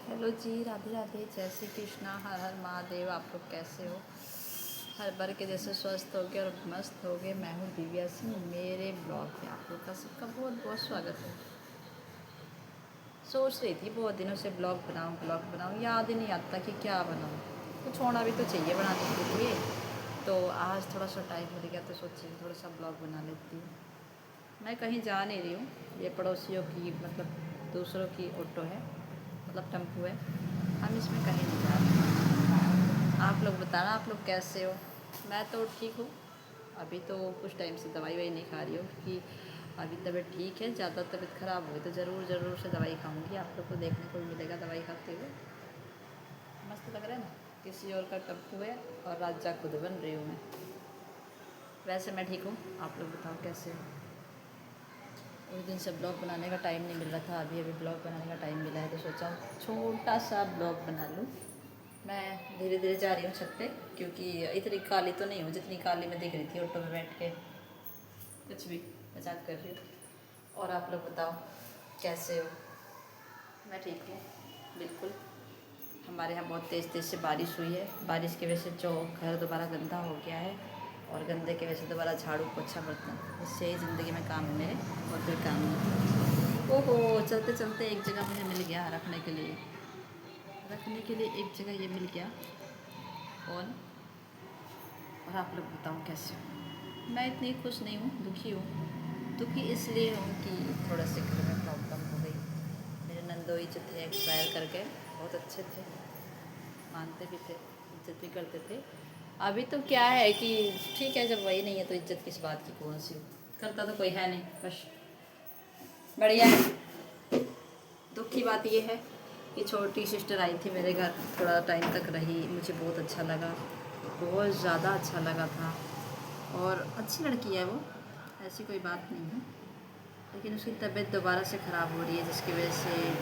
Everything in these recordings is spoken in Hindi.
हेलो जी, राधे राधे, जय श्री कृष्णा, हर हर महादेव। आप लोग कैसे हो? हर बार के जैसे स्वस्थ हो गए और मस्त हो गए। मैं हूँ दिव्या सिंह, मेरे ब्लॉग में आप लोग का सबका बहुत बहुत स्वागत है। सोच रही थी बहुत दिनों से ब्लॉग बनाऊँ, याद ही नहीं आता कि क्या बनाऊँ। कुछ होना भी तो चाहिए बनाने के लिए। तो आज थोड़ा सा टाइम मिल गया तो सोची थोड़ा सा ब्लॉग बना लेती हूँ। मैं कहीं जा नहीं रही हूँ, ये पड़ोसियों की मतलब दूसरों की ऑटो है, मतलब टेम्पो है। हम इसमें कहीं नहीं जा रहे। आप लोग बताना, आप लोग कैसे हो? मैं तो ठीक हूँ। अभी तो कुछ टाइम से दवाई वही नहीं खा रही हूँ क्योंकि अभी तबीयत ठीक है। ज़्यादा तबीयत ख़राब हुई तो ज़रूर से दवाई खाऊंगी। आप लोग को देखने को भी मिलेगा दवाई खाते हुए। मस्त लग रहा है ना? किसी और का टप्पू है और राजा खुद बन रही हूँ मैं। वैसे मैं ठीक हूँ, आप लोग बताओ कैसे हो? उस दिन से ब्लॉग बनाने का टाइम नहीं मिल रहा था, अभी ब्लॉग बनाने का टाइम मिला है तो सोचा छोटा सा ब्लॉग बना लूँ। मैं धीरे धीरे जा रही हूँ छत पे क्योंकि इतनी काली तो नहीं हूँ जितनी काली मैं दिख रही थी ऑटो में बैठ के। कुछ भी मजाक कर रही हूँ। और आप लोग बताओ कैसे हो? मैं ठीक हूँ बिल्कुल। हमारे यहाँ बहुत तेज़ तेज़ से बारिश हुई है। बारिश की वजह से जो घर दोबारा गंदा हो गया है और गंदे की वजह से दोबारा झाड़ू पोछा बर्तन, इससे ही ज़िंदगी में काम है मेरे, और कोई काम नहीं। ओहो, चलते चलते एक जगह मुझे मिल गया रखने के लिए एक जगह ये मिल गया फ़ोन। और आप लोग बताओ कैसे हो? मैं इतनी खुश नहीं हूँ, दुखी हूँ। दुखी इसलिए हूँ कि थोड़ा से घर में प्रॉब्लम हो गई। मेरे नंदोई जो थे एक्सपायर कर गए। बहुत अच्छे थे, मानते भी थे, इज्जत भी करते थे। अभी तो क्या है कि ठीक है, जब वही नहीं है तो इज्जत किस बात की, कौन सी करता तो कोई है नहीं। बस बढ़िया है। दुख की बात यह है कि छोटी सिस्टर आई थी मेरे घर, थोड़ा टाइम तक रही, मुझे बहुत अच्छा लगा, बहुत ज़्यादा अच्छा लगा था। और अच्छी लड़की है वो, ऐसी कोई बात नहीं है। लेकिन उसकी तबीयत दोबारा से ख़राब हो रही है जिसकी वजह से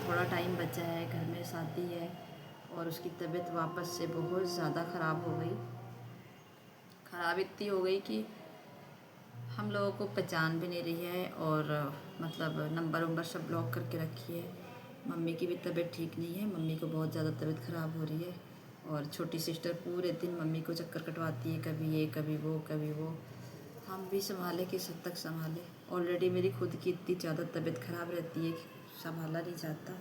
थोड़ा टाइम बचा है, घर में शादी है और उसकी तबीयत वापस से बहुत ज़्यादा ख़राब हो गई। ख़राब इतनी हो गई कि हम लोगों को पहचान भी नहीं रही है और मतलब नंबर वंबर सब ब्लॉक करके रखी है। मम्मी की भी तबीयत ठीक नहीं है, मम्मी को बहुत ज़्यादा तबीयत ख़राब हो रही है। और छोटी सिस्टर पूरे दिन मम्मी को चक्कर कटवाती है, कभी ये कभी वो कभी वो। हम भी संभाले कि सब तक संभाले। ऑलरेडी मेरी खुद की इतनी ज़्यादा तबीयत ख़राब रहती है कि संभाला नहीं जाता।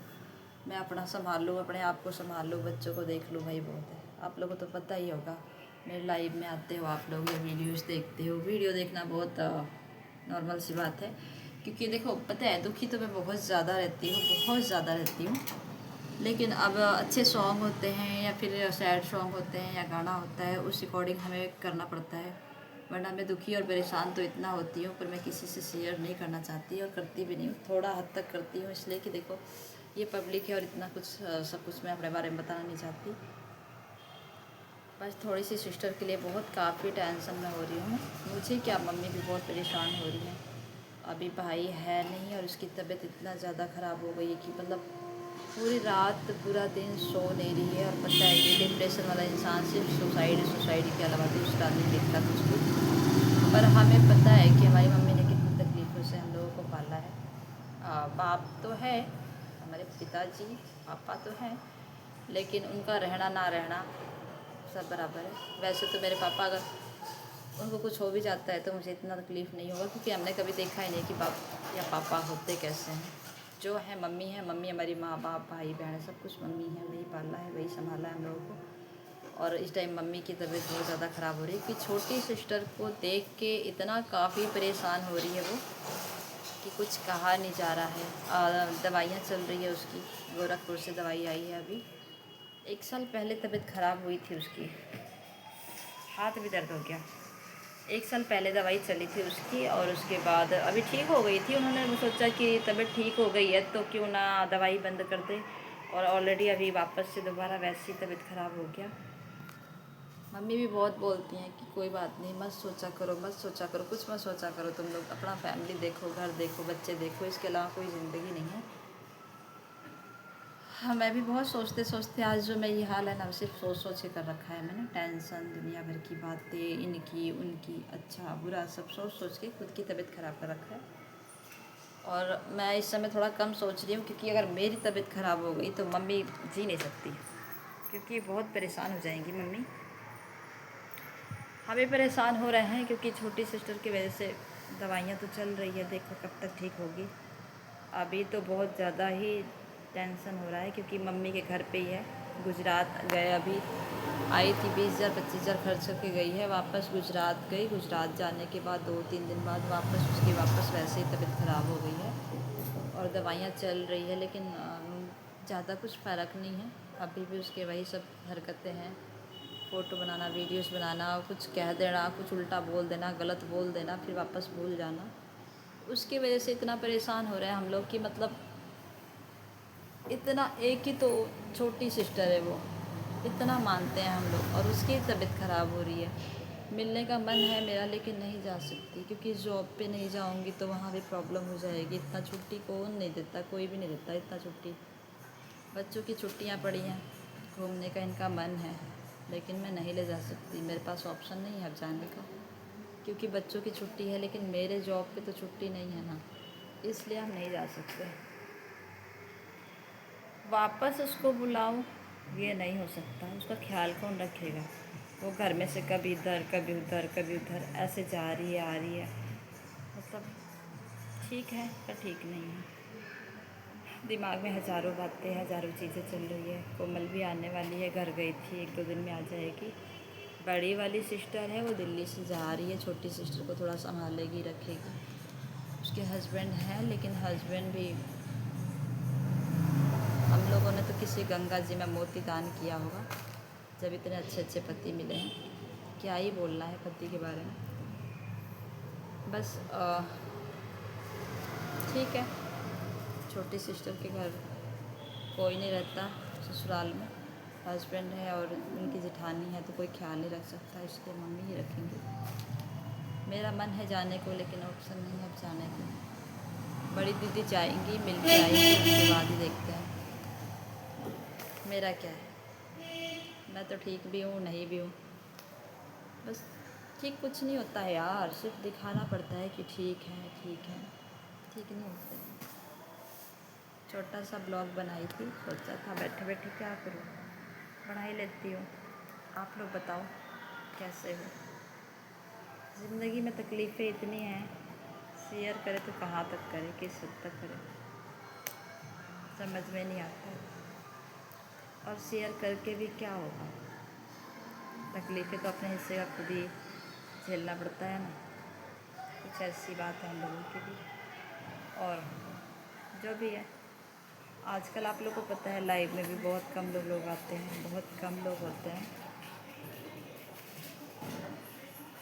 मैं अपना संभाल लूँ, अपने आप को संभाल लूँ, बच्चों को देख लूँ, भाई बहुत है। आप लोगों को तो पता ही होगा, मेरे लाइव में आते हो आप लोग या वीडियोस देखते हो। वीडियो देखना बहुत नॉर्मल सी बात है क्योंकि देखो पता है, दुखी तो मैं बहुत ज़्यादा रहती हूँ, बहुत ज़्यादा रहती हूँ। लेकिन अब अच्छे सॉन्ग होते हैं या फिर सैड सॉन्ग होते हैं या गाना होता है, उस अकॉर्डिंग हमें करना पड़ता है। वरना मैं दुखी और परेशान तो इतना होती हूँ, पर मैं किसी से शेयर नहीं करना चाहती और करती भी नहीं हूँ। थोड़ा हद तक करती हूँ इसलिए कि देखो ये पब्लिक है और इतना कुछ सब कुछ मैं अपने बारे में बताना नहीं चाहती। बस थोड़ी सी सिस्टर के लिए बहुत काफ़ी टेंशन में हो रही हूँ। मुझे क्या, मम्मी भी बहुत परेशान हो रही हैं। अभी भाई है नहीं और उसकी तबीयत इतना ज़्यादा ख़राब हो गई है कि मतलब पूरी रात पूरा दिन सो नहीं रही है। और पता है कि डिप्रेशन वाला इंसान सिर्फ सुसाइड के अलावा दूसरा नहीं देखता कुछ भी। पर हमें पता है कि हमारी मम्मी ने कितनी तकलीफ़ों से हम लोगों को पाला है। बाप तो है, हमारे पिताजी पापा तो हैं, लेकिन उनका रहना ना रहना सब बराबर है। वैसे तो मेरे पापा, अगर उनको कुछ हो भी जाता है तो मुझे इतना तकलीफ़ नहीं होगा क्योंकि हमने कभी देखा ही नहीं कि बाप या पापा होते कैसे हैं। जो है मम्मी हमारी माँ बाप भाई बहन सब कुछ मम्मी है, वही पाला है, वही संभाला है हम लोगों को। और इस टाइम मम्मी की तबीयत बहुत ज़्यादा ख़राब हो रही है कि छोटी सिस्टर को देख के इतना काफ़ी परेशान हो रही है वो कि कुछ कहा नहीं जा रहा है। दवाइयाँ चल रही है उसकी, गोरखपुर से दवाई आई है अभी। 1 साल पहले तबीयत ख़राब हुई थी उसकी, हाथ भी दर्द हो गया। 1 साल पहले दवाई चली थी उसकी और उसके बाद अभी ठीक हो गई थी। उन्होंने सोचा कि तबीयत ठीक हो गई है तो क्यों ना दवाई बंद कर दे, और ऑलरेडी अभी वापस से दोबारा वैसी तबीयत ख़राब हो गया। मम्मी भी बहुत बोलती हैं कि कोई बात नहीं, मत सोचा करो, मत सोचा करो, कुछ मत सोचा करो, तुम लोग अपना फैमिली देखो, घर देखो, बच्चे देखो, इसके अलावा कोई ज़िंदगी नहीं है। हाँ, मैं भी बहुत सोचते सोचते आज जो मेरी हाल है ना, सिर्फ सोच सोच के कर रखा है मैंने। टेंशन, दुनिया भर की बातें, इनकी उनकी, अच्छा बुरा सब सोच सोच के खुद की तबीयत ख़राब कर रखा है। और मैं इस समय थोड़ा कम सोच रही हूँ, क्योंकि अगर मेरी तबीयत ख़राब हो गई तो मम्मी जी नहीं सकती, क्योंकि बहुत परेशान हो जाएंगी मम्मी। हम भी परेशान हो रहे हैं, क्योंकि छोटी सिस्टर की वजह से दवाइयाँ तो चल रही है, देखो कब तक ठीक होगी। अभी तो बहुत ज़्यादा ही टेंशन हो रहा है, क्योंकि मम्मी के घर पे ही है। गुजरात गए, अभी आई थी 20,000 25,000 खर्च करके गई है, वापस गुजरात गई। गुजरात जाने के बाद 2-3 दिन बाद वापस वैसे ही तबीयत ख़राब हो गई है और दवाइयाँ चल रही है, लेकिन ज़्यादा कुछ फ़र्क नहीं है। अभी भी उसके वही सब हरकतें हैं, फ़ोटो बनाना, वीडियोस बनाना, कुछ कह देना, कुछ उल्टा बोल देना, गलत बोल देना, फिर वापस भूल जाना। उसकी वजह से इतना परेशान हो रहे हैं हम लोग कि मतलब इतना, एक ही तो छोटी सिस्टर है वो, इतना मानते हैं हम लोग, और उसकी तबीयत ख़राब हो रही है। मिलने का मन है मेरा, लेकिन नहीं जा सकती, क्योंकि जॉब पे नहीं जाऊंगी तो वहाँ भी प्रॉब्लम हो जाएगी। इतना छुट्टी कौन नहीं देता, कोई भी नहीं देता इतना छुट्टी। बच्चों की छुट्टियाँ पड़ी हैं, घूमने का इनका मन है, लेकिन मैं नहीं ले जा सकती, मेरे पास ऑप्शन नहीं है अब जाने का, क्योंकि बच्चों की छुट्टी है, लेकिन मेरे जॉब पे तो छुट्टी नहीं है ना, इसलिए हम नहीं जा सकते। वापस उसको बुलाऊं, ये नहीं हो सकता, उसका ख्याल कौन रखेगा। वो घर में से कभी इधर कभी उधर कभी उधर ऐसे जा रही है, आ रही है, मतलब ठीक है पर ठीक नहीं है। दिमाग में हज़ारों बातें, हज़ारों चीज़ें चल रही है। कोमल भी आने वाली है, घर गई थी, 1-2 दिन में आ जाएगी। बड़ी वाली सिस्टर है वो दिल्ली से जा रही है, छोटी सिस्टर को थोड़ा संभालेगी, रखेगी। उसके हस्बैंड हैं, लेकिन हस्बैंड भी, हम लोगों ने तो किसी गंगा जी में मोती दान किया होगा, जब इतने अच्छे अच्छे पति मिले हैं। क्या ही बोलना है पति के बारे में। बस ठीक है, छोटी सिस्टर के घर कोई नहीं रहता, ससुराल में हस्बैंड है और उनकी जेठानी है, तो कोई ख्याल नहीं रख सकता, इसलिए मम्मी ही रखेंगे। मेरा मन है जाने को, लेकिन ऑप्शन नहीं है अब जाने को। बड़ी दीदी जाएंगी, मिल के आएंगी, उसके बाद ही देखते हैं। मेरा क्या है, मैं तो ठीक भी हूँ, नहीं भी हूँ, बस ठीक कुछ नहीं होता है यार, सिर्फ दिखाना पड़ता है कि ठीक है, ठीक है, ठीक नहीं होते। छोटा सा ब्लॉग बनाई थी, सोचा था बैठे बैठे क्या करूँ, बना ही लेती हूँ। आप लोग बताओ कैसे हो। ज़िंदगी में तकलीफ़ें इतनी हैं, शेयर करें तो कहाँ तक करें, किस हद तक करें, समझ में नहीं आता है। और शेयर करके भी क्या होगा, तकलीफ़ें तो अपने हिस्से का खुद ही झेलना पड़ता है ना। कुछ ऐसी बात है हम लोगों की भी। और जो भी है, आजकल आप लोग को पता है लाइव में भी बहुत कम लोग आते हैं, बहुत कम लोग होते हैं।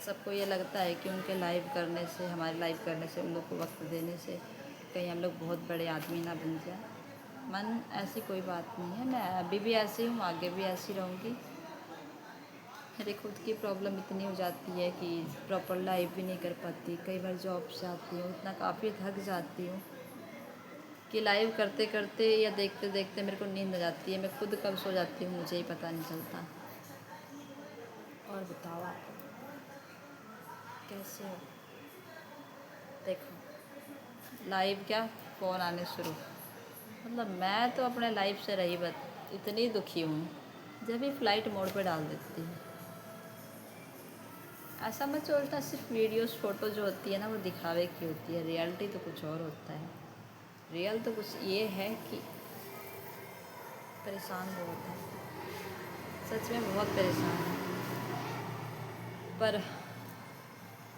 सबको ये लगता है कि उनके लाइव करने से, हमारे लाइव करने से, उन लोग को वक्त देने से कहीं हम लोग बहुत बड़े आदमी ना बन जाए। मन ऐसी कोई बात नहीं है, मैं अभी भी ऐसी हूँ, आगे भी ऐसी रहूँगी। मेरी खुद की प्रॉब्लम इतनी हो जाती है कि प्रॉपर लाइव भी नहीं कर पाती। कई बार जॉब से आती हूँ, इतना काफ़ी थक जाती हूँ कि लाइव करते करते या देखते देखते मेरे को नींद आ जाती है। मैं खुद कब सो जाती हूँ मुझे ही पता नहीं चलता। और बताओ आप कैसे हो। देखो लाइव क्या, फ़ोन आने शुरू, मतलब मैं तो अपने लाइफ से रही बत इतनी दुखी हूँ, जब भी फ़्लाइट मोड पे डाल देती हूँ। ऐसा मत सोचना सिर्फ वीडियोस फ़ोटो जो होती है ना वो दिखावे की होती है, रियलिटी तो कुछ और होता है। रियल तो कुछ ये है कि परेशान बहुत है, सच में बहुत परेशान है। पर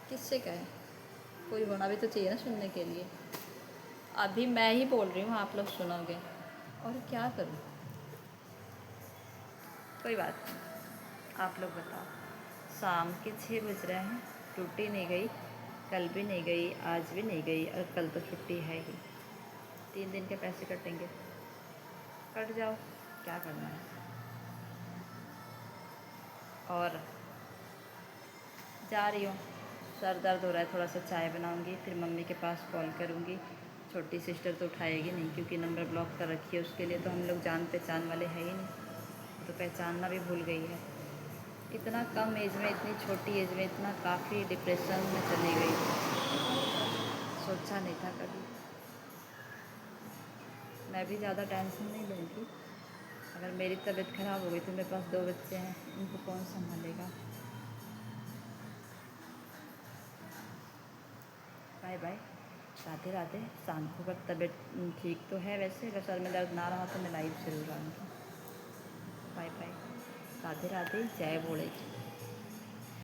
किससे कहें, कोई होना भी तो चाहिए ना सुनने के लिए। अभी मैं ही बोल रही हूँ, आप लोग सुनोगे, और क्या करूँ। कोई बात नहीं, आप लोग बताओ। शाम के 6 बज रहे हैं, टूटी नहीं गई, कल भी नहीं गई, आज भी नहीं गई, और कल तो छुट्टी है ही। 3 दिन के पैसे कटेंगे, कट जाओ, क्या करना है। और जा रही हूँ, सर दर्द हो रहा है, थोड़ा सा चाय बनाऊँगी, फिर मम्मी के पास कॉल करूँगी। छोटी सिस्टर तो उठाएगी नहीं, क्योंकि नंबर ब्लॉक कर रखी है, उसके लिए तो हम लोग जान पहचान वाले हैं ही नहीं, तो पहचानना भी भूल गई है। इतना कम एज में, इतनी छोटी एज में इतना काफ़ी डिप्रेशन में चली गई, सोचा नहीं था कभी। मैं भी ज़्यादा टेंशन नहीं लूँगी। अगर मेरी तबीयत ख़राब हो गई तो मेरे पास 2 बच्चे हैं, उनको कौन संभालेगा। Bye bye, Radhe Radhe. शाम को अगर तबीयत ठीक तो है, वैसे अगर सर में दर्द ना रहा तो मैं लाइव ज़रूर आऊँगी। बाय बाय, राधे राधे, जय भोले।